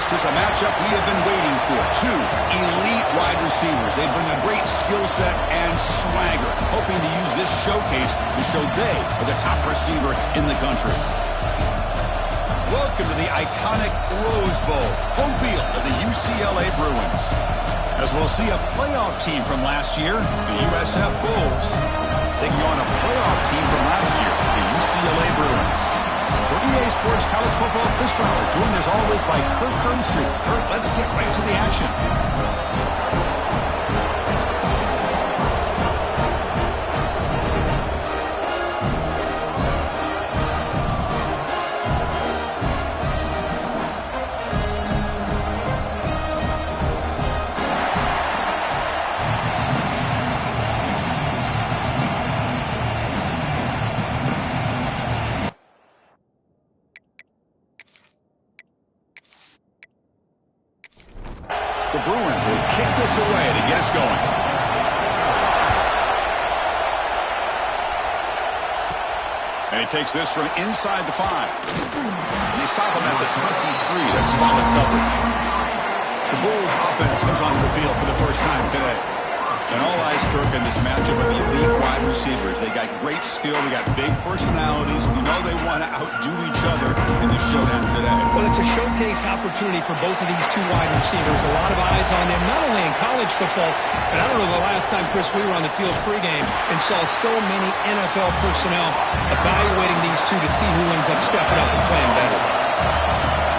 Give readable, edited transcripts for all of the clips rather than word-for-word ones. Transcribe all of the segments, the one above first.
This is a matchup we have been waiting for. Two elite wide receivers. They bring a great skill set and swagger, hoping to use this showcase to show they are the top receiver in the country. Welcome to the iconic Rose Bowl, home field of the UCLA Bruins. As we'll see a playoff team from last year, the USF Bulls, taking on a playoff team from last year, the UCLA Bruins. For EA Sports College Football, Chris Fowler, joined as always by Kirk Herbstreit. Kirk, let's get right to the action. The Bruins will kick this away to get us going. And he takes this from inside the 5. And they stop him at the 23. That's solid coverage. The Bulls offense comes onto the field for the first time today. And all eyes, Kirk, in this matchup of elite wide receivers. They got great skill. They got big personalities. You know they want to outdo each other in the showdown today. Well, it's a showcase opportunity for both of these two wide receivers. A lot of eyes on them, not only in college football, but I don't know the last time, Chris, we were on the field pregame and saw so many NFL personnel evaluating these two to see who ends up stepping up and playing better.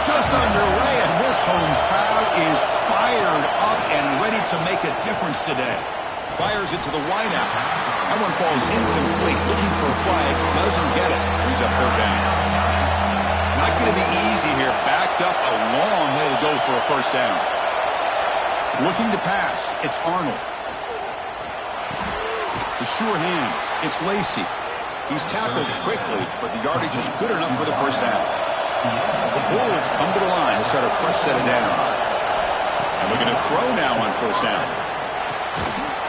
Just underway, and this home crowd is fired up and ready to make a difference today. Fires it to the wideout. That one falls incomplete. Looking for a flag. Doesn't get it. Brings up third down. Not going to be easy here. Backed up a long way to go for a first down. Looking to pass. It's Arnold. The sure hands. It's Lacey. He's tackled quickly, but the yardage is good enough for the first down. The Bulls come to the line to start a fresh set of downs. And we're going to throw now on first down.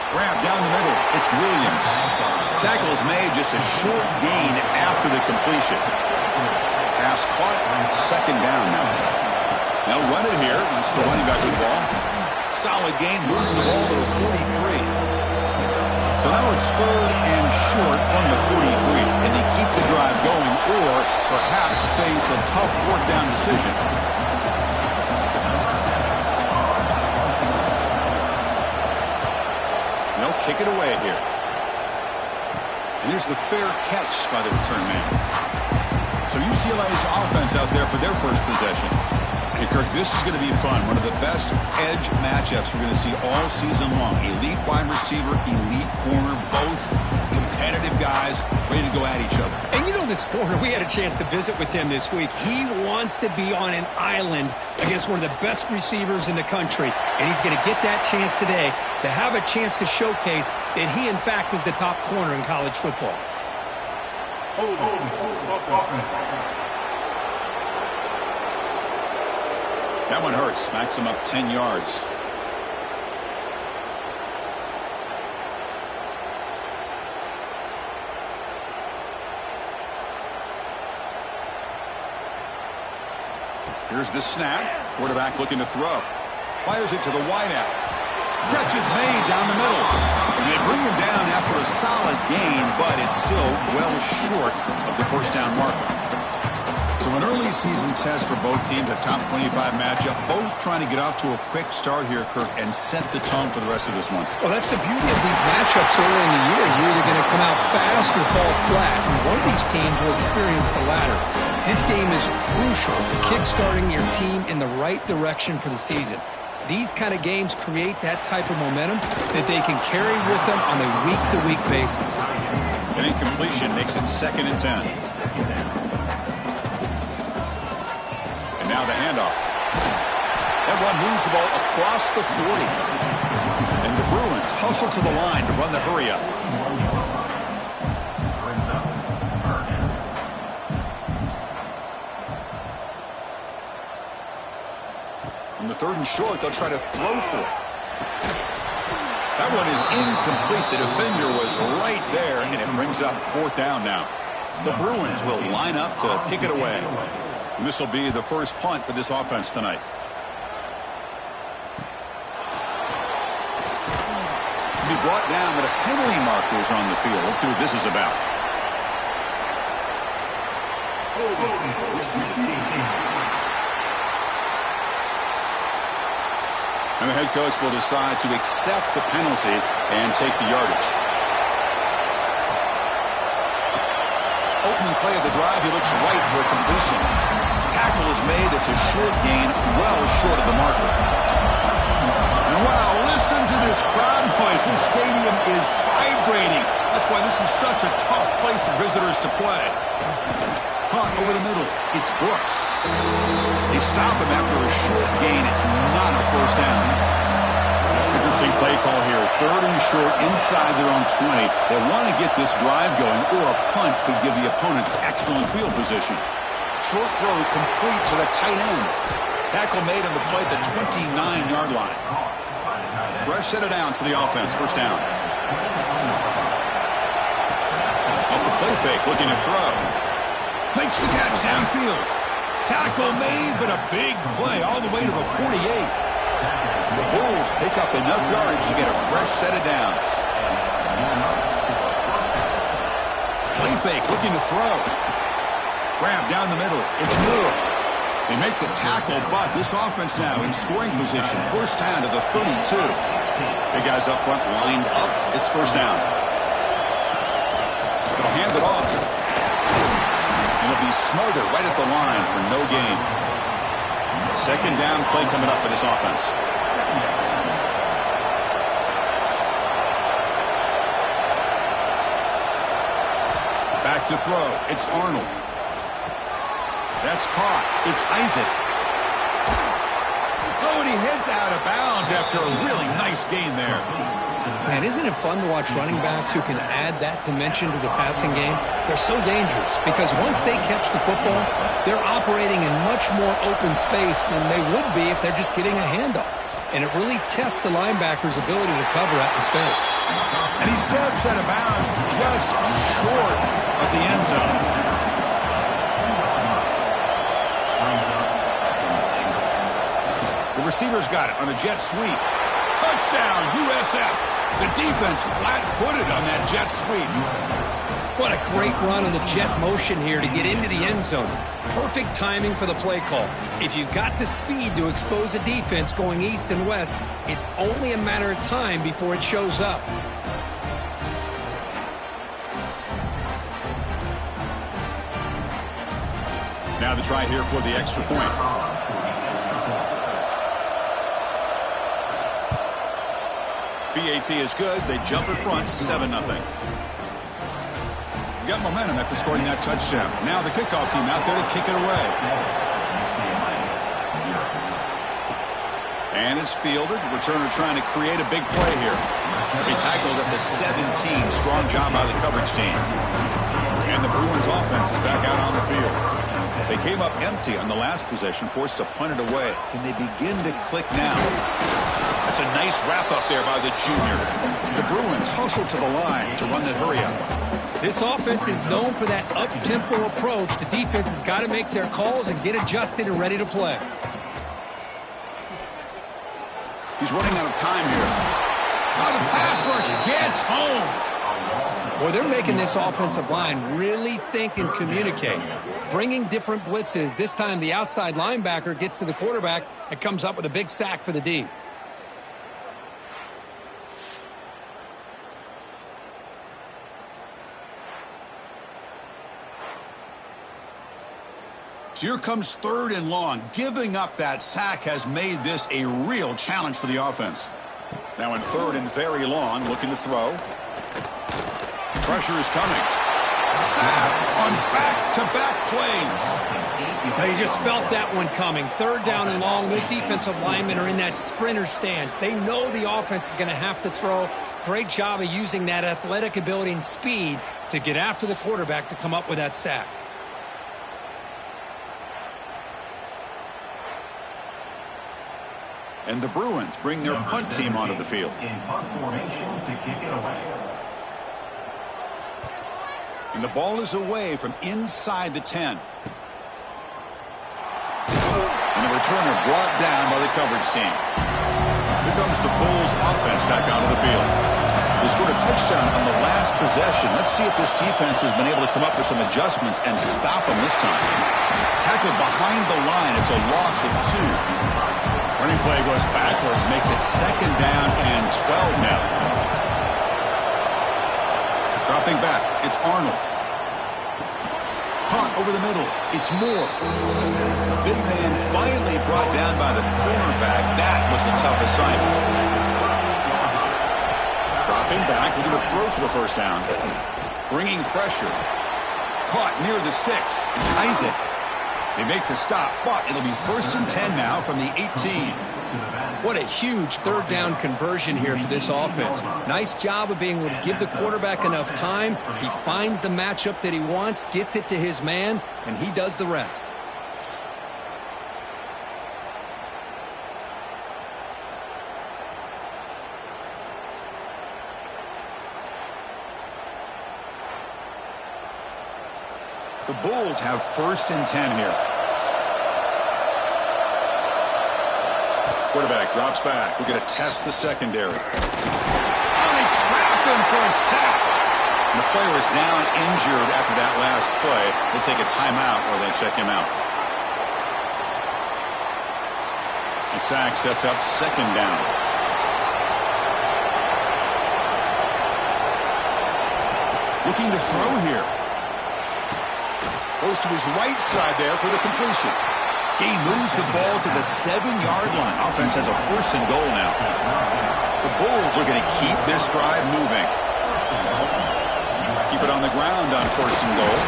Grab down the middle. It's Williams. Tackle is made, just a short gain after the completion. Pass caught. Second down now. Now run it here. It's the running back with the ball. Solid gain. Moves the ball to the 43. So now it's third and short from the 43. Can they keep the drive going or perhaps face a tough fourth down decision? They'll kick it away here. And here's the fair catch by the return man. So UCLA's offense out there for their first possession. Hey, Kirk, this is going to be fun. One of the best edge matchups we're going to see all season long. Elite wide receiver, elite corner, both competitive guys ready to go at each other. And you know this corner, we had a chance to visit with him this week. He wants to be on an island against one of the best receivers in the country. And he's going to get that chance today to have a chance to showcase that he, in fact, is the top corner in college football. That one hurts. Smacks him up 10 yards. Here's the snap. Quarterback looking to throw. Fires it to the wideout. Catch is made down the middle. And they bring him down after a solid gain, but it's still well short of the first down marker. So an early season test for both teams, a top 25 matchup, both trying to get off to a quick start here, Kirk, and set the tone for the rest of this one. Well, that's the beauty of these matchups early in the year. You're either going to come out fast or fall flat, and one of these teams will experience the latter. This game is crucial for kickstarting your team in the right direction for the season. These kind of games create that type of momentum that they can carry with them on a week-to-week basis. An incompletion makes it 2nd and 10. Now the handoff. That run moves the ball across the 40. And the Bruins hustle to the line to run the hurry up. On the 3rd and short, they'll try to throw for it. That one is incomplete. The defender was right there, and it brings up 4th down now. The Bruins will line up to kick it away. And this will be the first punt for this offense tonight. to be brought down, but a penalty marker is on the field. Let's see what this is about. And the head coach will decide to accept the penalty and take the yardage. Opening play of the drive, he looks right for a completion. Tackle is made. It's a short gain, well short of the marker. And wow, listen to this crowd noise. This stadium is vibrating. That's why this is such a tough place for visitors to play. Caught over the middle. It's Brooks. They stop him after a short gain. It's not a first down. Interesting play call here. 3rd and short inside their own 20. They want to get this drive going, or a punt could give the opponents excellent field position. Short throw complete to the tight end. Tackle made on the play at the 29-yard line. Fresh set of downs for the offense. First down. Off the play fake, looking to throw. Makes the catch downfield. Tackle made, but a big play all the way to the 48. The Bulls pick up enough yardage to get a fresh set of downs. Play fake, looking to throw. Grab down the middle. It's Moore. They make the tackle, but this offense now in scoring position. First down to the 32. Big guys up front lined up. It's first down. They'll hand it off. And it'll be Smolder right at the line for no gain. Second down play coming up for this offense. Back to throw. It's Arnold. That's caught. It's Isaac. Oh, and he heads out of bounds after a really nice gain there. Man, isn't it fun to watch running backs who can add that dimension to the passing game? They're so dangerous because once they catch the football, they're operating in much more open space than they would be if they're just getting a handoff. And it really tests the linebacker's ability to cover out in space. And he steps out of bounds just short of the end zone. The receiver's got it on a jet sweep. Touchdown, USF. The defense flat-footed on that jet sweep. What a great run on the jet motion here to get into the end zone. Perfect timing for the play call. If you've got the speed to expose a defense going east and west, it's only a matter of time before it shows up. Now the try here for the extra point. BAT is good. They jump in front, 7-0. Got momentum after scoring that touchdown. Now the kickoff team out there to kick it away. And it's fielded. Returner trying to create a big play here. They tackled at the 17. Strong job by the coverage team. And the Bruins offense is back out on the field. They came up empty on the last possession, forced to punt it away. Can they begin to click now? That's a nice wrap-up there by the junior. The Bruins hustle to the line to run that hurry-up. This offense is known for that up-tempo approach. The defense has got to make their calls and get adjusted and ready to play. He's running out of time here. Now the pass rush gets home. Well, they're making this offensive line really think and communicate, bringing different blitzes. This time the outside linebacker gets to the quarterback and comes up with a big sack for the D. So here comes 3rd and long. Giving up that sack has made this a real challenge for the offense. Now in 3rd and very long, looking to throw. Pressure is coming. Sacked on back-to-back plays. Now you just felt that one coming. 3rd down and long. Those defensive linemen are in that sprinter stance. They know the offense is going to have to throw. Great job of using that athletic ability and speed to get after the quarterback to come up with that sack. And the Bruins bring their punt team onto the field. In punt formation to kick it away. And the ball is away from inside the 10. And the returner brought down by the coverage team. Here comes the Bulls offense back onto the field. They scored a touchdown on the last possession. Let's see if this defense has been able to come up with some adjustments and stop them this time. Tackled behind the line. It's a loss of 2. Running play goes backwards, makes it 2nd down and 12 now. Dropping back, it's Arnold. Caught over the middle, it's Moore. Big man finally brought down by the cornerback. That was a tough assignment. Dropping back, looking to throw for the first down. Bringing pressure. Caught near the sticks. It's Isaac. They make the stop, but it'll be 1st and 10 now from the 18. What a huge 3rd down conversion here for this offense. Nice job of being able to give the quarterback enough time. He finds the matchup that he wants, gets it to his man, and he does the rest. The Bulls have 1st and 10 here. Quarterback drops back. We're going to test the secondary. Oh, they trapped him for a sack. And the player is down injured after that last play. They'll take a timeout or they check him out. And sack sets up 2nd down. Looking to throw here. Goes to his right side there for the completion. He moves the ball to the 7-yard line. Offense has a 1st and goal now. The Bulls are going to keep this drive moving. Keep it on the ground on 1st and goal.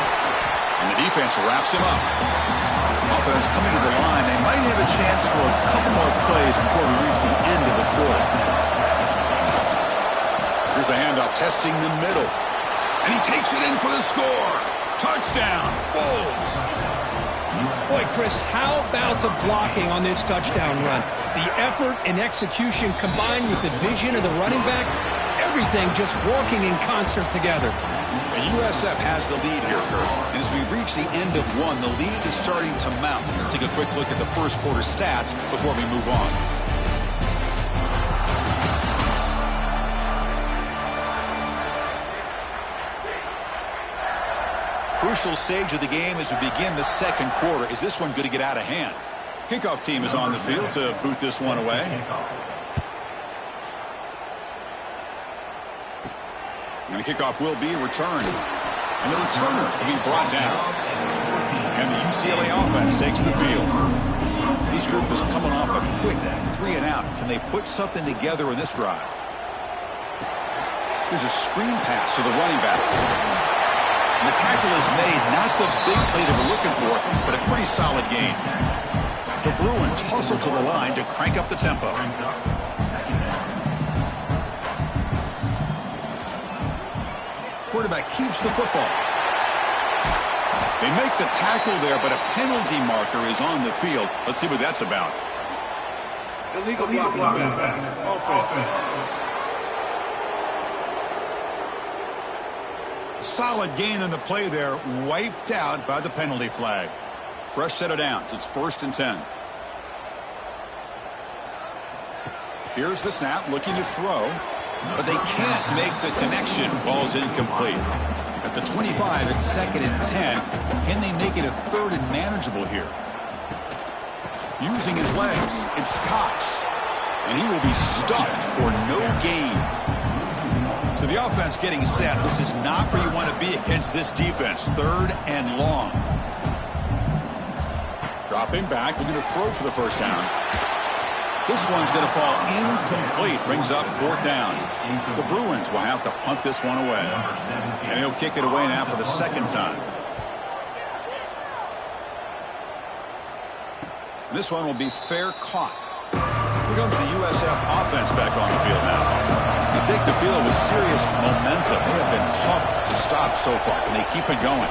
And the defense wraps him up. Offense coming to the line. They might have a chance for a couple more plays before we reach the end of the quarter. Here's the handoff, testing the middle. And he takes it in for the score. Touchdown, Bulls. Boy, Chris, how about the blocking on this touchdown run? The effort and execution combined with the vision of the running back, everything just working in concert together. The USF has the lead here, Kurt. And as we reach the end of 1, the lead is starting to mount. Let's take a quick look at the first quarter stats before we move on. Crucial stage of the game as we begin the 2nd quarter. Is this one going to get out of hand? Kickoff team is on the field to boot this one away. And the kickoff will be returned. And the returner will be brought down. And the UCLA offense takes the field. This group is coming off a quick 3 and out. Can they put something together in this drive? Here's a screen pass to the running back. And the tackle is made, not the big play they were looking for, but a pretty solid gain. The Bruins hustle to the line to crank up the tempo. Quarterback keeps the football. They make the tackle there, but a penalty marker is on the field. Let's see what that's about. Illegal blocking. Offense. Solid gain on the play there, wiped out by the penalty flag. Fresh set of downs. It's 1st and 10. Here's the snap, looking to throw, but they can't make the connection. Ball's incomplete. At the 25, it's 2nd and 10. Can they make it a 3rd and manageable here? Using his legs, it's Cox, and he will be stuffed for no gain. So the offense getting set. This is not where you want to be against this defense. 3rd and long. Dropping back, looking to throw for the first down. This one's going to fall incomplete. Brings up 4th down. The Bruins will have to punt this one away. And he'll kick it away now for the 2nd time. This one will be fair caught. Here comes the USF offense back on the field now. They take the field with serious momentum. They have been tough to stop so far. Can they keep it going?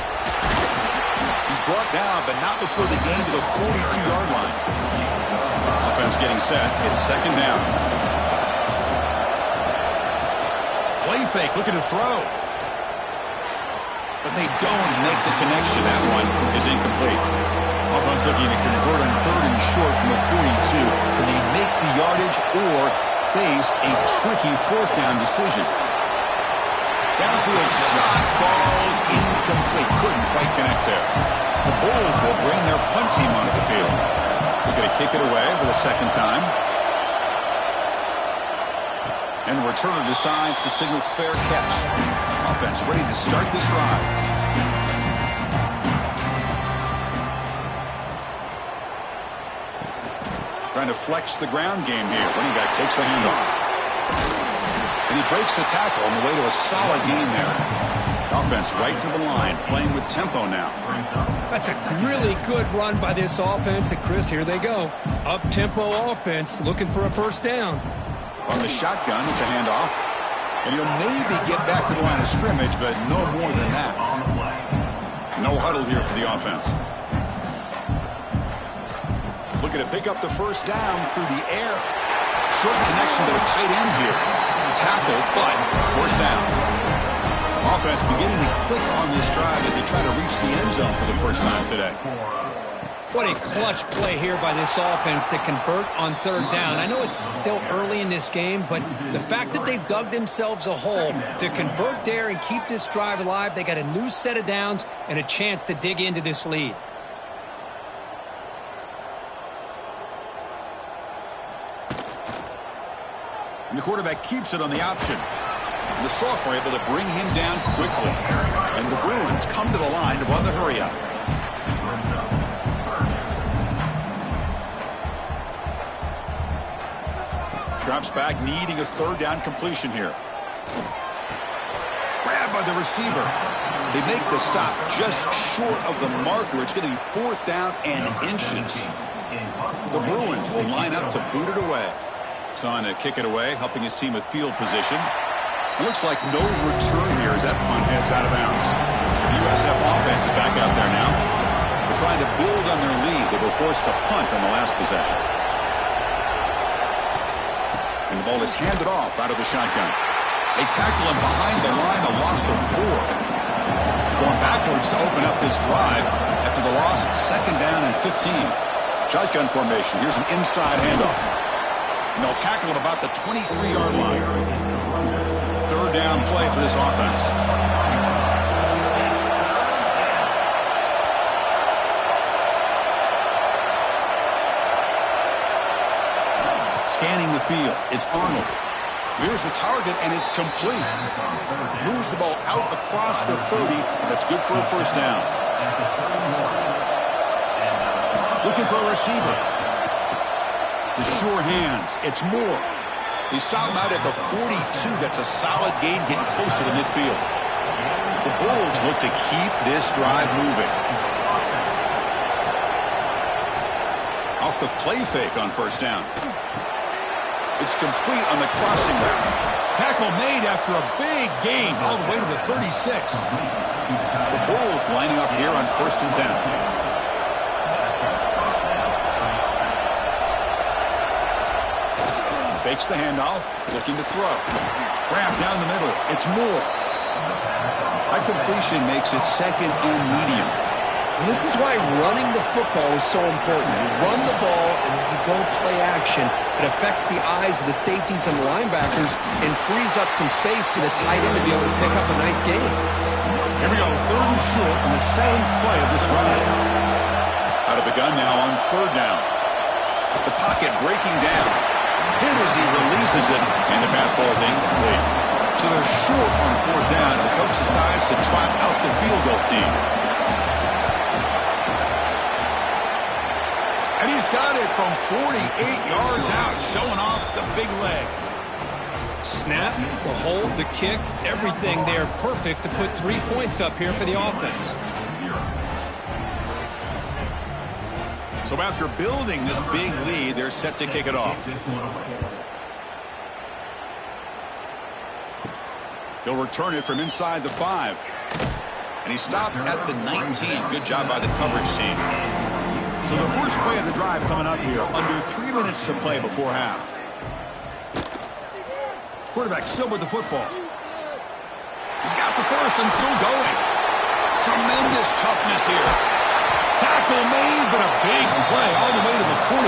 He's brought down, but not before the gain to the 42-yard line. Offense getting set. It's 2nd down. Play fake, looking to throw. But they don't make the connection. That one is incomplete. Offense looking to convert on 3rd and short from the 42. Can they make the yardage or face a tricky 4th down decision? Downfield shot falls incomplete. Couldn't quite connect there. The Bulls will bring their punt team onto the field. They're going to kick it away for the second time. And the returner decides to signal fair catch. Offense ready to start this drive. Trying to flex the ground game here. Running back takes the handoff. And he breaks the tackle on the way to a solid gain there. Offense right to the line, playing with tempo now. That's a really good run by this offense. And Chris, here they go. Up-tempo offense looking for a first down. On the shotgun, it's a handoff. And he'll maybe get back to the line of scrimmage, but no more than that. No huddle here for the offense. Looking to pick up the first down through the air. Short connection to the tight end here. Tackle, but first down. Offense beginning to click on this drive as they try to reach the end zone for the first time today. What a clutch play here by this offense to convert on third down. I know it's still early in this game, but the fact that they've dug themselves a hole to convert there and keep this drive alive, they got a new set of downs and a chance to dig into this lead. And the quarterback keeps it on the option. And the Salk were able to bring him down quickly. And the Bruins come to the line to run the hurry-up. Drops back, needing a third down completion here. Grabbed by the receiver. They make the stop just short of the marker. It's going to be fourth down and inches. The Bruins will line up to boot it away. On to kick it away, helping his team with field position. It looks like no return here as that punt heads out of bounds. The USF offense is back out there now. They're trying to build on their lead. They were forced to punt on the last possession. And the ball is handed off out of the shotgun. They tackle him behind the line, a loss of 4. Going backwards to open up this drive after the loss, second down and 15. Shotgun formation. Here's an inside handoff. And they'll tackle at about the 23-yard line. Third down play for this offense. Scanning the field, it's Arnold. Here's the target, and it's complete. Moves the ball out across the 30. That's good for a first down. Looking for a receiver. The sure hands. It's Moore. They stop him out at the 42. That's a solid gain, getting closer to midfield. The Bulls look to keep this drive moving. Off the play fake on first down. It's complete on the crossing route. Tackle made after a big gain all the way to the 36. The Bulls lining up here on 1st and 10. Fakes the handoff, looking to throw. Grab down the middle. It's Moore. High completion makes it second and medium. This is why running the football is so important. You run the ball, and if you go play action, it affects the eyes of the safeties and the linebackers and frees up some space for the tight end to be able to pick up a nice gain. Here we go, third and short on the 7th play of this drive. Out of the gun now on third down. The pocket breaking down. Hit as he releases it, and the pass ball is incomplete. So they're short on fourth down, and the coach decides to trot out the field goal team. And he's got it from 48 yards out, showing off the big leg. Snap, the hold, the kick, everything there perfect to put 3 points up here for the offense. So after building this big lead, they're set to kick it off. He'll return it from inside the 5. And he stopped at the 19. Good job by the coverage team. So the first play of the drive coming up here, under 3 minutes to play before half. Quarterback still with the football. He's got the first and still going. Tremendous toughness here. Tackle made, but a big play all the way to the 48.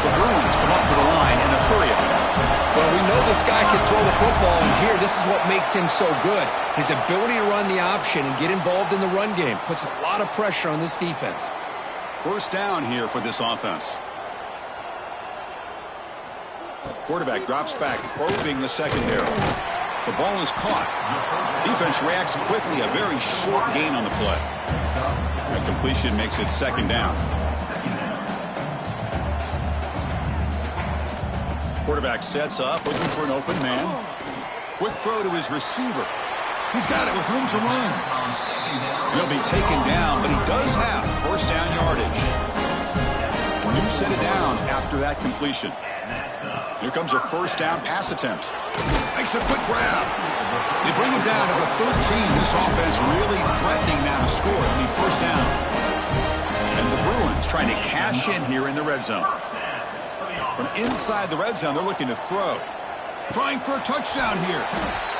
The Bruins come up to the line in a hurry-up. Well, we know this guy can throw the football, and here, this is what makes him so good. His ability to run the option and get involved in the run game puts a lot of pressure on this defense. First down here for this offense. Quarterback drops back, probing the secondary. The ball is caught. Defense reacts quickly. A very short gain on the play. That completion makes it second down. Quarterback sets up, looking for an open man. Quick throw to his receiver. He's got it with room to run. He'll be taken down, but he does have first down yardage. New set of downs after that completion. Here comes a first down pass attempt. Makes a quick grab. They bring him down to the 13. This offense really threatening now to score. It'll be first down. And the Bruins trying to cash in here in the red zone. From inside the red zone, they're looking to throw. Trying for a touchdown here.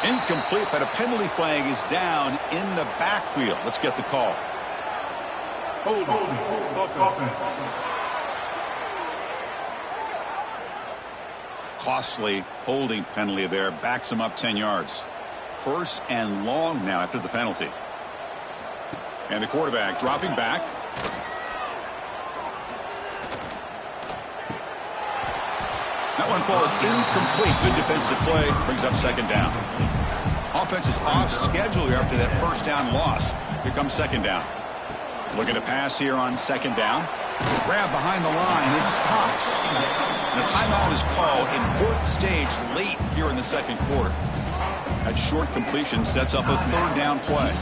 Incomplete, but a penalty flag is down in the backfield. Let's get the call. Hold on. Costly holding penalty there. Backs him up 10 yards. First and long now after the penalty. And the quarterback dropping back. That one falls incomplete. Good defensive play. Brings up second down. Offense is off schedule here after that first down loss. Here comes second down. Looking to pass here on second down. Grab behind the line. It stops. And a timeout is called. Important stage late here in the second quarter. That short completion sets up a third down play.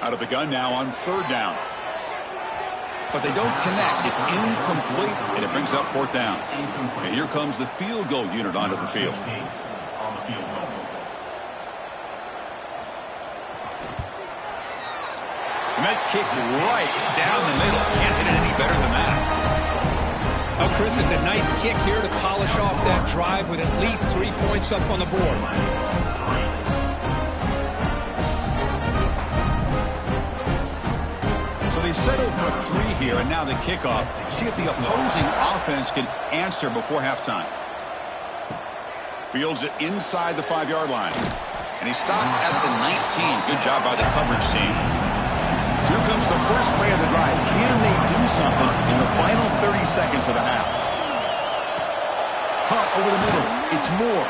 Out of the gun now on third down. But they don't connect. It's incomplete, and it brings up fourth down. And here comes the field goal unit onto the field. And that kick right down the middle. Can't hit it any better than that. Oh, Chris, it's a nice kick here to polish off that drive with at least 3 points up on the board. So they settled for 3 here, and now the kickoff. See if the opposing offense can answer before halftime. Fields it inside the 5-yard line. And he stopped at the 19. Good job by the coverage team. Here comes the first play of the drive. Can they do something in the final 30 seconds of the half? Caught over the middle. It's Moore.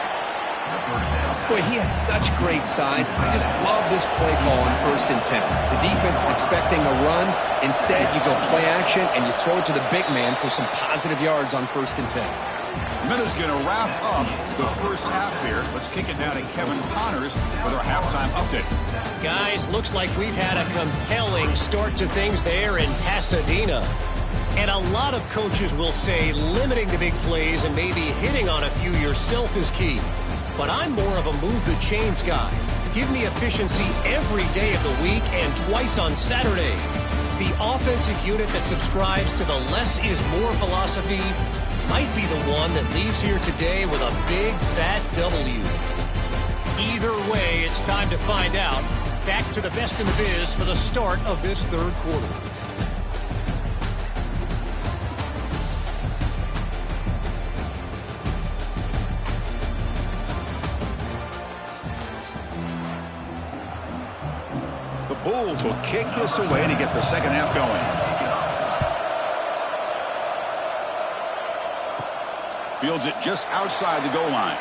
Boy, he has such great size. I just love this play call on 1st and 10. The defense is expecting a run. Instead, you go play action, and you throw it to the big man for some positive yards on 1st and 10. Minute's going to wrap up the first half here. Let's kick it down to Kevin Connors with our halftime update. Guys, looks like we've had a compelling start to things there in Pasadena. And a lot of coaches will say limiting the big plays and maybe hitting on a few yourself is key. But I'm more of a move the chains guy. Give me efficiency every day of the week and twice on Saturday. The offensive unit that subscribes to the less is more philosophy might be the one that leaves here today with a big fat W. Either way, it's time to find out. Back to the best in the biz for the start of this third quarter. The Bulls will kick this away to get the second half going. Fields it just outside the goal line.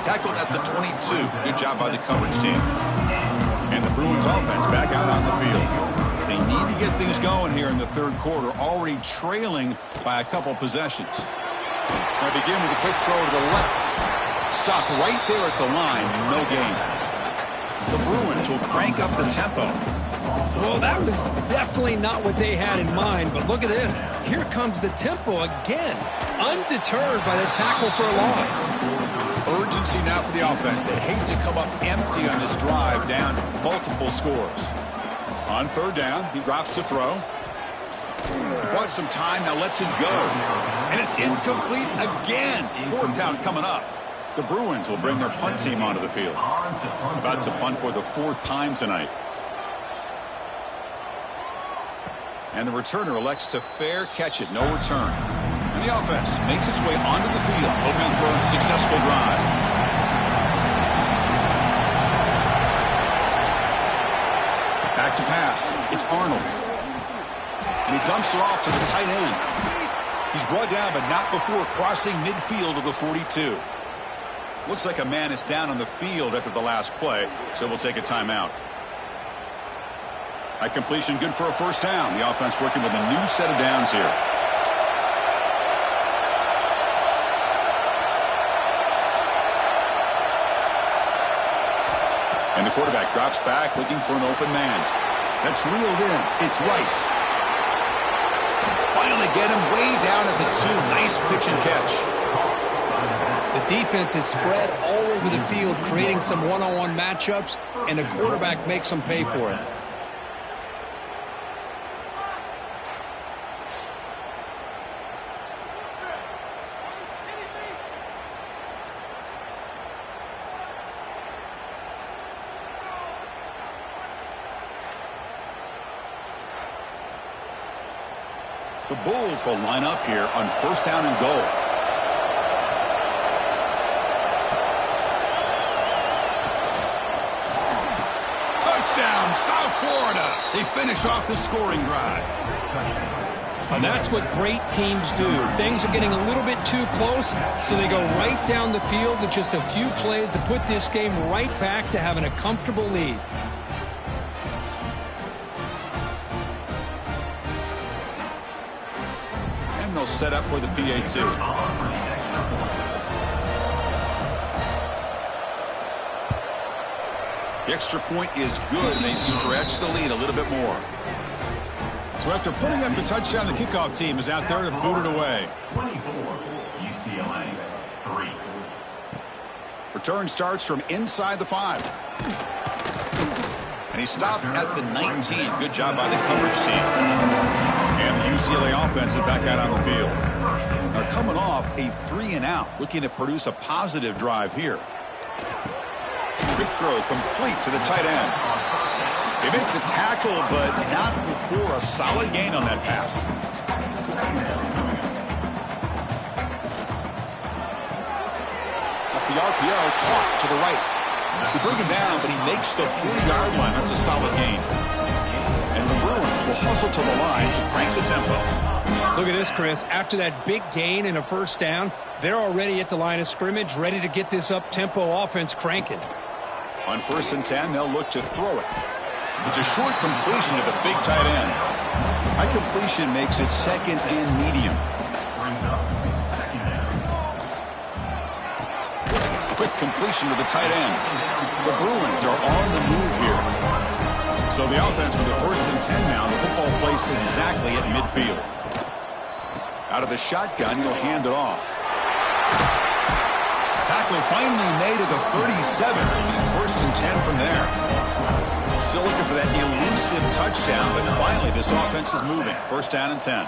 Tackled at the 22. Good job by the coverage team. And the Bruins offense back out on the field. They need to get things going here in the third quarter, already trailing by a couple possessions. They begin with a quick throw to the left. Stop right there at the line. No gain. The Bruins will crank up the tempo. Well, that was definitely not what they had in mind, but look at this. Here comes the tempo again. Undeterred by the tackle for a loss. Urgency now for the offense. They hate to come up empty on this drive, down multiple scores. On third down, he drops to throw. He bought some time, now lets it go. And it's incomplete again. Fourth down coming up. The Bruins will bring their punt team onto the field. About to punt for the 4th time tonight. And the returner elects to fair catch it. No return. And And the offense makes its way onto the field, hoping for a successful drive. Back to pass. It's Arnold. And he dumps it off to the tight end. He's brought down, but not before crossing midfield of the 42. Looks like a man is down on the field after the last play, so we'll take a timeout. That completion good for a first down. The offense working with a new set of downs here. And the quarterback drops back looking for an open man. That's reeled in. It's Rice. Finally get him way down at the 2. Nice pitch and catch. The defense is spread all over the field, creating some one-on-one matchups, and the quarterback makes them pay for it. The Bulls will line up here on first down and goal. Touchdown, South Florida. They finish off the scoring drive. And that's what great teams do. Things are getting a little bit too close, so they go right down the field with just a few plays to put this game right back to having a comfortable lead. They'll set up for the PA2. The extra point is good, and they stretch the lead a little bit more. So after putting up the touchdown, the kickoff team is out there to boot it away. 24, UCLA, 3. Return starts from inside the 5. And he stopped at the 19. Good job by the coverage team. And the UCLA offense is back out on the field. They're coming off a 3-and-out, looking to produce a positive drive here. Quick throw complete to the tight end. They make the tackle, but not before a solid gain on that pass. Off the RPO, caught to the right. They bring him down, but he makes the 40-yard line. That's a solid gain. And the Bruins will hustle to the line to crank the tempo. Look at this, Chris. After that big gain and a first down, they're already at the line of scrimmage, ready to get this up-tempo offense cranking. On 1st and 10, they'll look to throw it. It's a short completion to the big tight end. High completion makes it second and medium. Quick completion to the tight end. The Bruins are on the move here. So the offense with the 1st and 10 now. The football placed exactly at midfield. Out of the shotgun, he'll hand it off. Tackle finally made at the 37. 1st and 10 from there. Still looking for that elusive touchdown, but finally this offense is moving. 1st down and 10.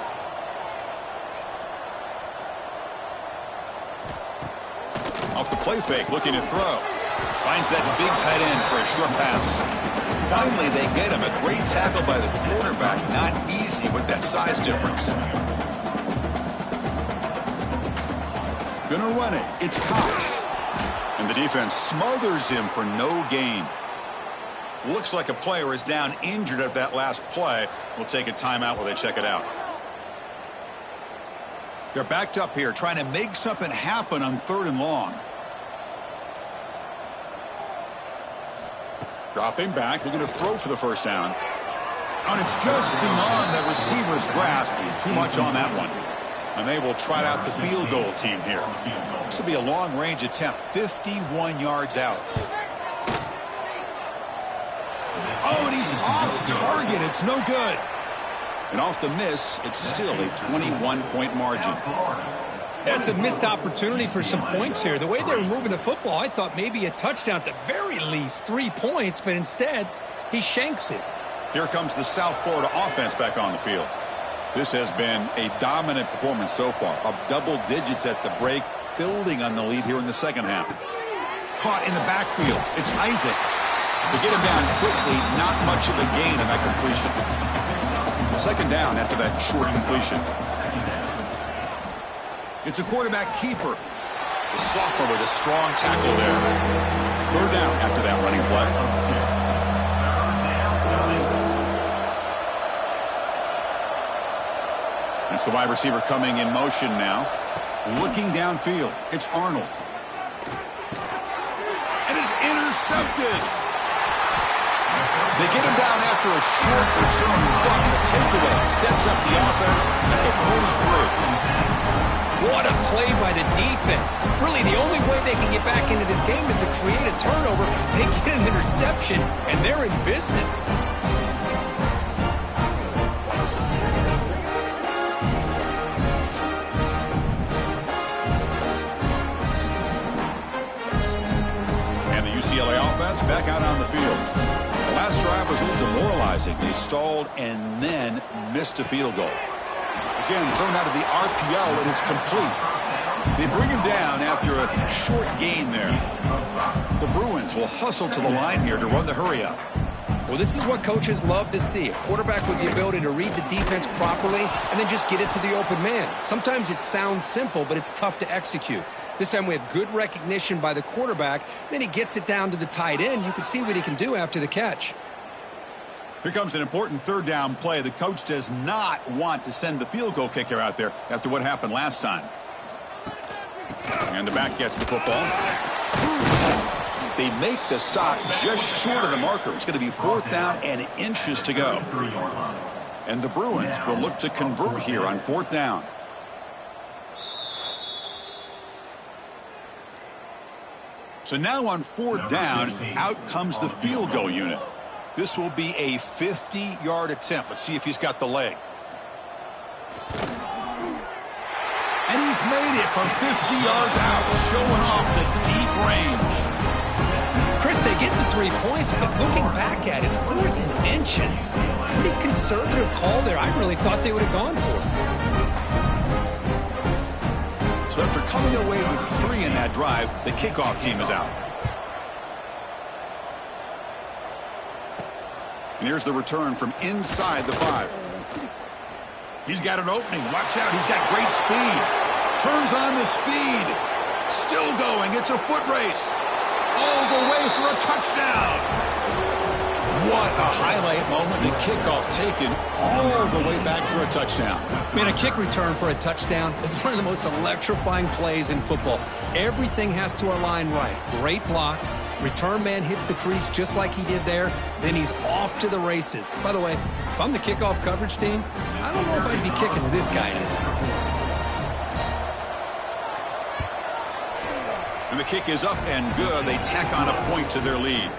Off the play fake, looking to throw. Finds that big tight end for a short pass. Finally, they get him. A great tackle by the quarterback. Not easy with that size difference. Gonna run it. It's Cox. And the defense smothers him for no gain. Looks like a player is down injured at that last play. We'll take a timeout while they check it out. They're backed up here trying to make something happen on 3rd and long. Dropping back, looking to throw for the 1st down. And it's just beyond the receiver's grasp. Too much on that one. And they will try out the field goal team here. This will be a long-range attempt, 51 yards out. Oh, and he's off target. It's no good. And off the miss, it's still a 21-point margin. That's a missed opportunity for some points here. The way they were moving the football, I thought maybe a touchdown at the very least, 3 points, but instead, he shanks it. Here comes the South Florida offense back on the field. This has been a dominant performance so far, up double digits at the break, building on the lead here in the second half. Caught in the backfield. It's Isaac. They get him down quickly, not much of a gain on that completion. 2nd down after that short completion. It's a quarterback keeper. The sophomore with a strong tackle there. Third down after that running play. That's the wide receiver coming in motion now. Looking downfield. It's Arnold. And it's intercepted. They get him down after a short return, but the takeaway sets up the offense at the 43. What a play by the defense. Really, the only way they can get back into this game is to create a turnover. They get an interception, and they're in business. And the UCLA offense back out on the field. The last drive was a little demoralizing. They stalled and then missed a field goal. Again, thrown out of the RPO, and it's complete. They bring him down after a short gain there. The Bruins will hustle to the line here to run the hurry-up. Well, this is what coaches love to see. A quarterback with the ability to read the defense properly and then just get it to the open man. Sometimes it sounds simple, but it's tough to execute. This time we have good recognition by the quarterback. Then he gets it down to the tight end. You can see what he can do after the catch. Here comes an important third down play. The coach does not want to send the field goal kicker out there after what happened last time. And the back gets the football. They make the stop just short of the marker. It's going to be fourth down and inches to go. And the Bruins will look to convert here on fourth down. So now on fourth down, out comes the field goal unit. This will be a 50-yard attempt. Let's see if he's got the leg. And he's made it from 50 yards out, showing off the deep range. Chris, they get the 3 points, but looking back at it, fourth and inches. Pretty conservative call there. I really thought they would have gone for it. So after coming away with 3 in that drive, the kickoff team is out. And here's the return from inside the 5. He's got an opening. Watch out. He's got great speed. Turns on the speed. Still going. It's a foot race. All the way for a touchdown. What a highlight moment. The kickoff taken all the way back for a touchdown. Man, a kick return for a touchdown is one of the most electrifying plays in football. Everything has to align right. Great blocks. Return man hits the crease just like he did there. Then he's off to the races. By the way, if I'm the kickoff coverage team, I don't know if I'd be kicking to this guy anymore. And the kick is up and good. They tack on a point to their lead.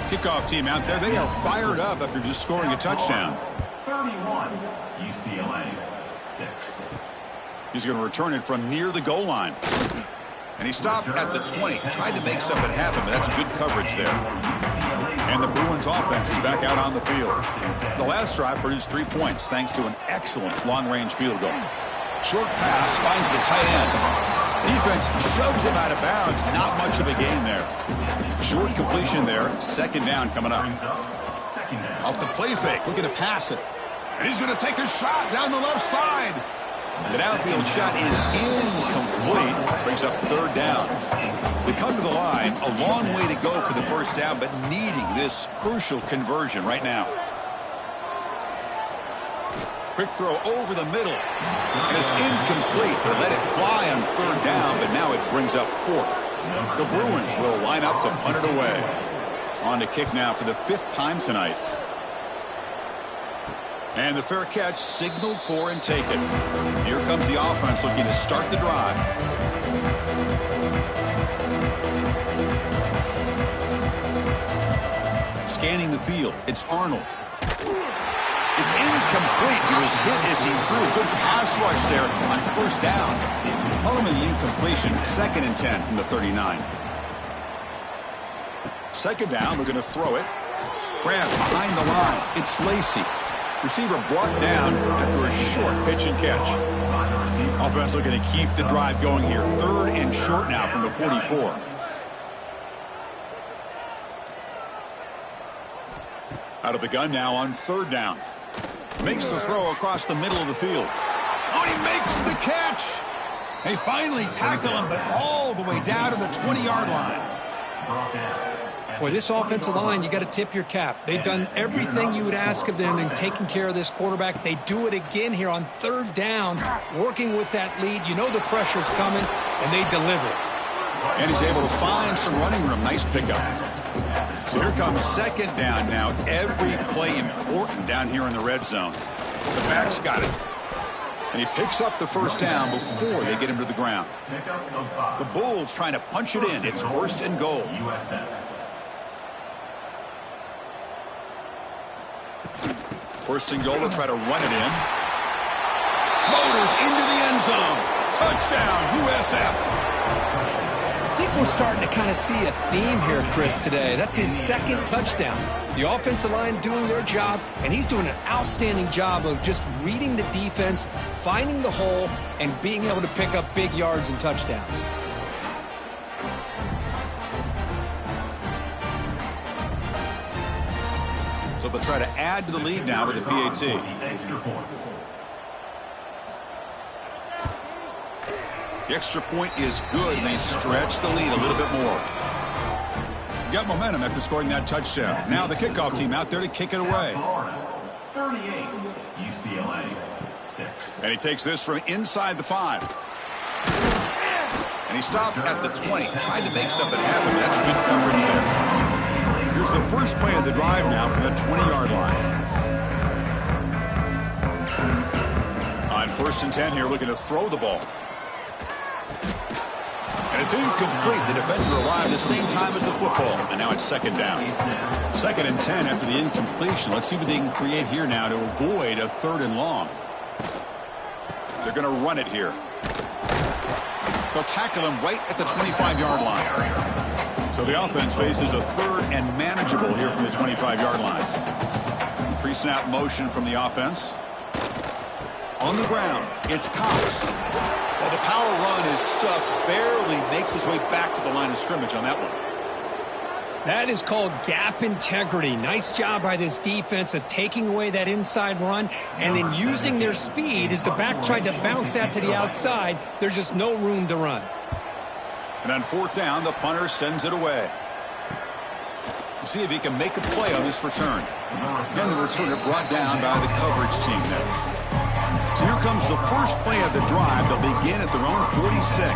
Kickoff team out there, they are fired up after just scoring a touchdown. 31, UCLA, 6. He's going to return it from near the goal line. And he stopped at the 20. Tried to make something happen, but that's good coverage there. And the Bruins offense is back out on the field. The last drive produced 3 points thanks to an excellent long-range field goal. Short pass finds the tight end. Defense shoves him out of bounds. Not much of a gain there. Short completion there. Second down coming up. Off the play fake. Looking to pass it. And he's going to take a shot down the left side. The downfield shot is incomplete. Brings up third down. They come to the line. A long way to go for the first down, but needing this crucial conversion right now. Quick throw over the middle. And it's incomplete. They let it fly on third down, but now it brings up fourth. The Bruins will line up to punt it away. On to kick now for the 5th time tonight. And the fair catch signaled for and taken. Here comes the offense looking to start the drive. Scanning the field. It's Arnold. It's incomplete. He was hit as he threw a good pass rush there on first down. Ultimately incompletion. 2nd and 10 from the 39. Second down. We're going to throw it. Grab behind the line. It's Lacey. Receiver brought down after a short pitch and catch. Offense looking to keep the drive going here. 3rd and short now from the 44. Out of the gun now on 3rd down. Makes the throw across the middle of the field. Oh, he makes the catch. They finally tackle him, but all the way down to the 20-yard line. Boy, this offensive line, you got to tip your cap. They've done everything you would ask of them in taking care of this quarterback. They do it again here on third down, working with that lead. You know the pressure's coming, and they deliver. And he's able to find some running room. Nice pickup. So here comes second down now. Every play important down here in the red zone. The back's got it. And he picks up the first down before they get him to the ground. The Bulls trying to punch it in. It's first and goal. First and goal, they'll try to run it in. Motors into the end zone. Touchdown, USF. I think we're starting to kind of see a theme here, Chris, today. That's his second touchdown. The offensive line doing their job, and he's doing an outstanding job of just reading the defense, finding the hole, and being able to pick up big yards and touchdowns. So they'll try to add to the lead now with the PAT. The extra point is good, and they stretch the lead a little bit more. Got momentum after scoring that touchdown. Now the kickoff team out there to kick it away. 38, UCLA 6. And he takes this from inside the 5. And he stopped at the 20, trying to make something happen. That's good coverage there. Here's the first play of the drive now from the 20-yard line. On first and 10 here, looking to throw the ball. And it's incomplete. The defender arrived the same time as the football. And now it's second down. Second and 10 after the incompletion. Let's see what they can create here now to avoid a third and long. They're going to run it here. They'll tackle him right at the 25-yard line. So the offense faces a third and manageable here from the 25-yard line. Pre-snap motion from the offense. On the ground, it's Cox. Well, the power run is stuffed, barely makes his way back to the line of scrimmage on that one. That is called gap integrity. Nice job by this defense of taking away that inside run and then using their speed as the back tried to bounce that to the outside. There's just no room to run. And on fourth down, the punter sends it away. We'll see if he can make a play on this return. And the returner brought down by the coverage team there. So here comes the first play of the drive. They'll begin at their own 46.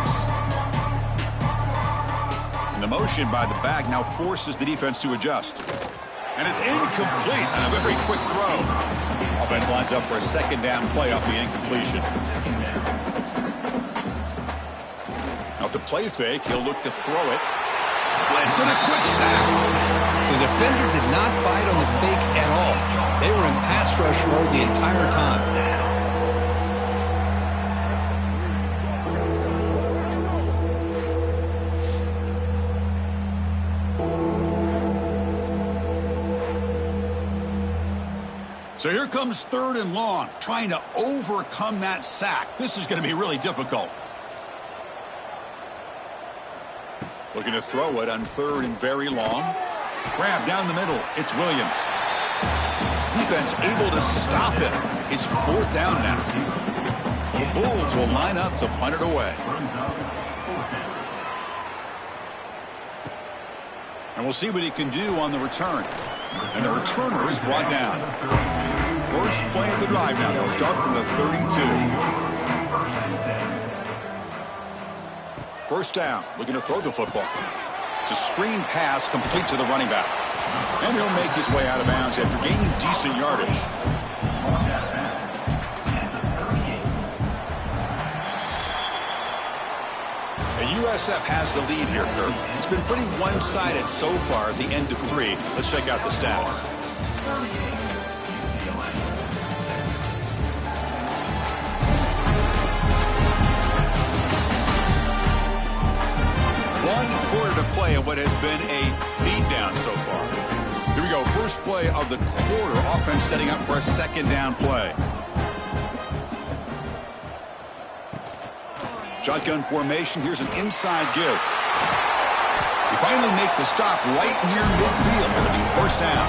And the motion by the back now forces the defense to adjust. And it's incomplete on a very quick throw. Offense lines up for a second down play off the incompletion. Off the play fake, he'll look to throw it. Blitz and a quick sack. The defender did not bite on the fake at all. They were in pass rush mode the entire time. So here comes third and long, trying to overcome that sack. This is going to be really difficult. Looking to throw it on third and very long. Grab down the middle. It's Williams. Defense able to stop it. It's fourth down now. The Bulls will line up to punt it away. And we'll see what he can do on the return. And the returner is brought down. First play of the drive now. They'll start from the 32. First down. Looking to throw the football. It's a screen pass complete to the running back. And he'll make his way out of bounds after gaining decent yardage. USF has the lead here, Kirk. It's been pretty one-sided so far at the end of 3. Let's check out the stats. One quarter to play in what has been a beatdown so far. Here we go. First play of the quarter. Offense setting up for a second down play. Shotgun formation. Here's an inside give. They finally make the stop right near midfield. Going to be first down.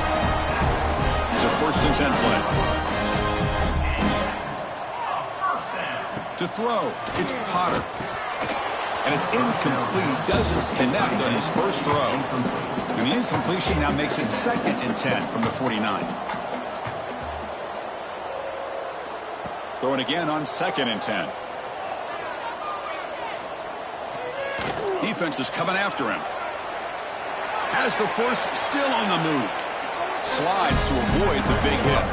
Here's a first and 10 play. To throw, it's Potter. And it's incomplete. Doesn't connect on his first throw. And the incompletion now makes it 2nd and 10 from the 49. Throwing again on 2nd and 10. Defense is coming after him. Has the first, still on the move. Slides to avoid the big hit.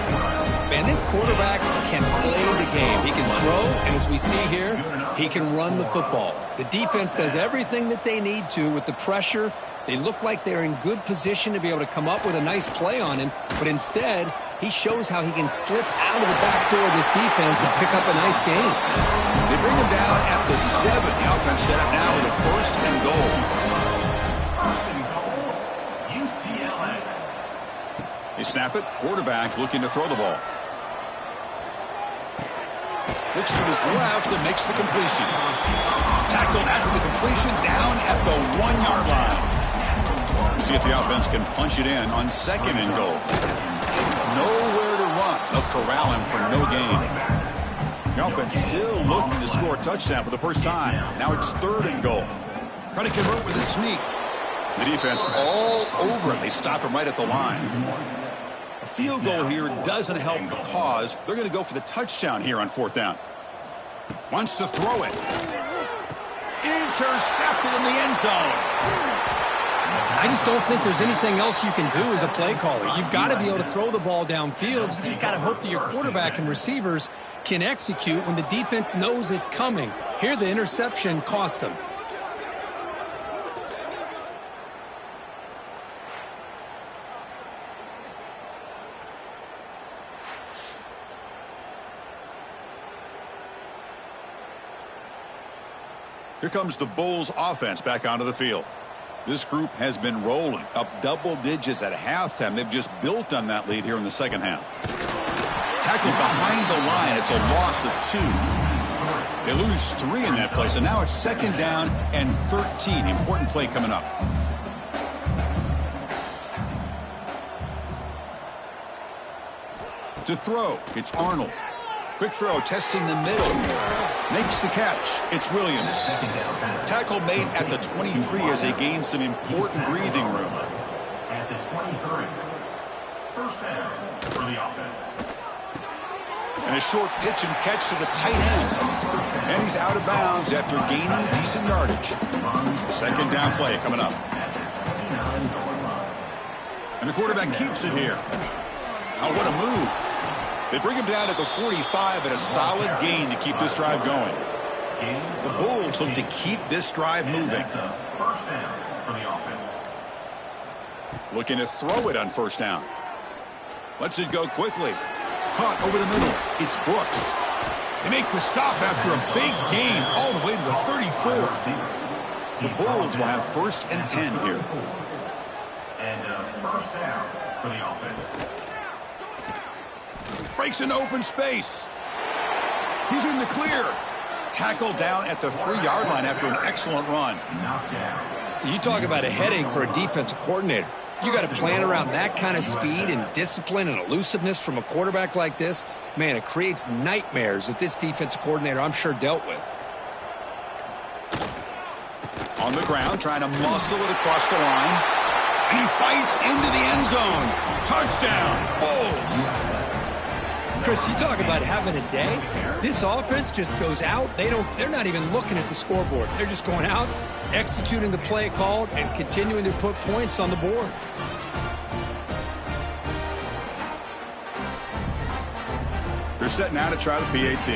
Man, this quarterback can play the game. He can throw, and as we see here, he can run the football. The defense does everything that they need to with the pressure. They look like they're in good position to be able to come up with a nice play on him, but instead, he shows how he can slip out of the back door of this defense and pick up a nice gain. They bring him down at the 7. The offense set up now with a 1st and goal. UCLA. They snap it. Quarterback looking to throw the ball. Looks to his left and makes the completion. Tackle after the completion down at the 1-yard line. See if the offense can punch it in on 2nd and goal. Nowhere to run. They'll corral him for no gain. The offense still looking to score a touchdown for the first time. Now it's 3rd and goal. Trying to convert with a sneak. The defense all over it. They stop him right at the line. A field goal here doesn't help the cause. They're going to go for the touchdown here on 4th down. Wants to throw it. Intercepted in the end zone. I just don't think there's anything else you can do as a play caller. You've got to be able to throw the ball downfield. You just got to hope that your quarterback and receivers can execute when the defense knows it's coming. Here, the interception cost him. Here comes the Bulls offense back onto the field. This group has been rolling up double digits at halftime. They've just built on that lead here in the 2nd half. Tackled behind the line. It's a loss of 2. They lose 3 in that play. So now it's 2nd down and 13. Important play coming up. To throw, it's Arnold. Quick throw, testing the middle. Makes the catch. It's Williams. Tackle made at the 23 as they gain some important breathing room. At the 23. 1st down for the offense. And a short pitch and catch to the tight end. And he's out of bounds after gaining decent yardage. 2nd down play coming up. And the quarterback keeps it here. Oh, what a move. They bring him down at the 45, but a solid gain to keep this drive going. The Bulls look to keep this drive moving. 1st down for the offense. Looking to throw it on 1st down. Lets it go quickly. Caught over the middle. It's Brooks. They make the stop after a big gain all the way to the 34. The Bulls will have 1st and 10 here. And 1st down for the offense. Breaks into open space. He's in the clear. Tackle down at the 3-yard line after an excellent run. Knocked down. You talk about a headache for a defensive coordinator. You got to plan around that kind of speed and discipline and elusiveness from a quarterback like this. Man, it creates nightmares that this defensive coordinator, I'm sure, dealt with. On the ground, trying to muscle it across the line. And he fights into the end zone. Touchdown, Bulls. Chris, you talk about having a day. This offense just goes out. They're not even looking at the scoreboard. They're just going out, executing the play called, and continuing to put points on the board. They're set now to try the PAT.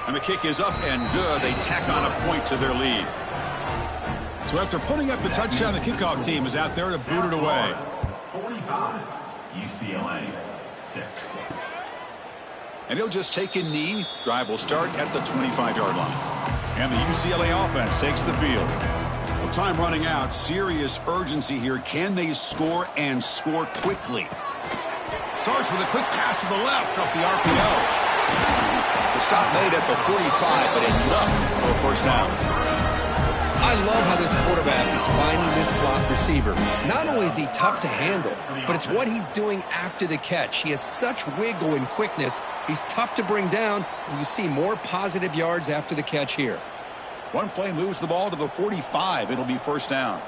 And the kick is up and good. They tack on a point to their lead. So after putting up the touchdown, the kickoff team is out there to boot it away. 45. UCLA 6. And he'll just take a knee. Drive will start at the 25-yard line. And the UCLA offense takes the field. Well, time running out. Serious urgency here. Can they score and score quickly? Starts with a quick pass to the left off the RPO. The stop made at the 45, but enough for a 1st down. I love how this quarterback is finding this slot receiver. Not only is he tough to handle, but it's what he's doing after the catch. He has such wiggle and quickness. He's tough to bring down, and you see more positive yards after the catch here. One play moves the ball to the 45. It'll be first down.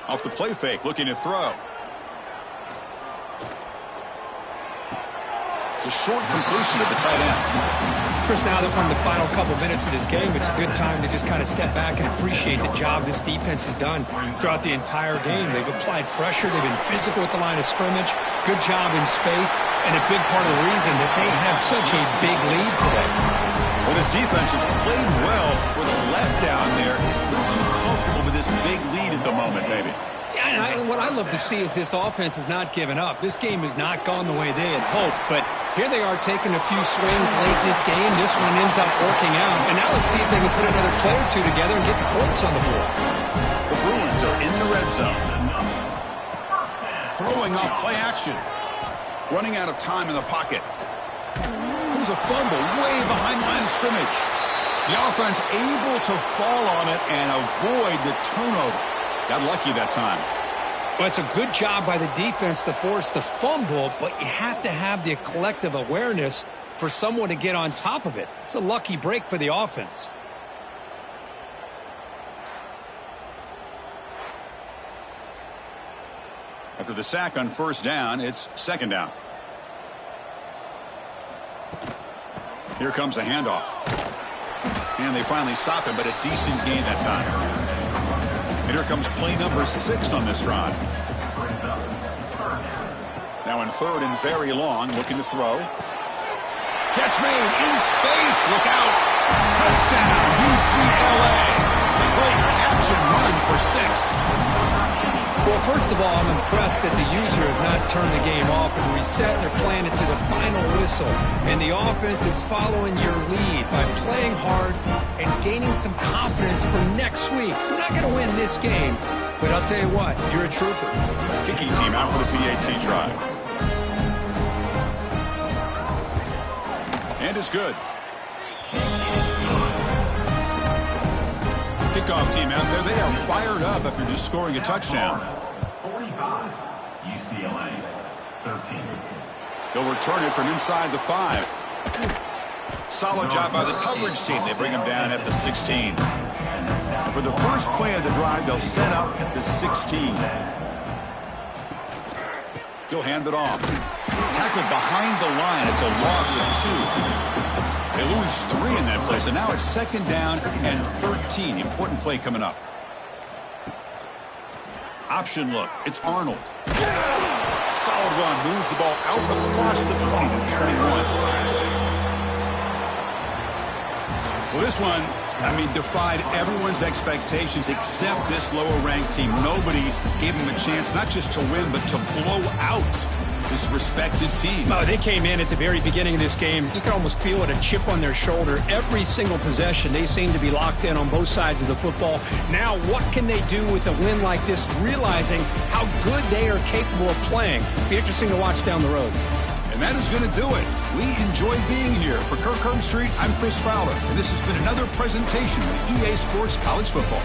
Off the play fake, looking to throw. A short completion to the tight end. Chris, now that we're in the final couple minutes of this game, it's a good time to just kind of step back and appreciate the job this defense has done throughout the entire game. They've applied pressure. They've been physical at the line of scrimmage. Good job in space, and a big part of the reason that they have such a big lead today. Well, this defense has played well with a letdown there. A little too comfortable with this big lead at the moment, maybe. Yeah, and what I love to see is this offense has not given up. This game has not gone the way they had hoped, but here they are taking a few swings late in this game. This one ends up working out, and now let's see if they can put another play or two together and get the points on the board. The Bruins are in the red zone. Throwing off play action. Running out of time in the pocket. There's a fumble way behind the line of scrimmage. The offense able to fall on it and avoid the turnover. Got lucky that time. Well, it's a good job by the defense to force the fumble, but you have to have the collective awareness for someone to get on top of it. It's a lucky break for the offense. After the sack on first down, it's second down. Here comes a handoff. And they finally stop him, but a decent gain that time. And here comes play number 6 on this drive. Now in third and very long, looking to throw. Catch made in space. Look out. Touchdown, UCLA. A great catch and run for 6. Well, first of all, I'm impressed that the user has not turned the game off and reset. They're playing it to the final whistle. And the offense is following your lead by playing hard and gaining some confidence for next week. We're not going to win this game, but I'll tell you what, you're a trooper. Kicking team out for the PAT try. And it's good. Kickoff team out there. They are fired up after just scoring a touchdown. 45, UCLA, 13. They'll return it from inside the 5. Solid job by the coverage team. They bring him down at the 16. And for the first play of the drive, they'll set up at the 16. He'll hand it off. Tackled behind the line. It's a loss of 2. They lose 3 in that play, so now it's second down and 13. Important play coming up. Option look. It's Arnold. Solid run. Moves the ball out across the 20 to the 21. Well, this one, I mean, defied everyone's expectations except this lower-ranked team. Nobody gave them a chance not just to win, but to blow out this respected team. Oh, they came in at the very beginning of this game. You can almost feel it, a chip on their shoulder. Every single possession, they seem to be locked in on both sides of the football. Now, what can they do with a win like this, realizing how good they are capable of playing? Be interesting to watch down the road. And that is going to do it. We enjoyed being here. For Kirk Street, I'm Chris Fowler, and this has been another presentation of EA Sports College Football.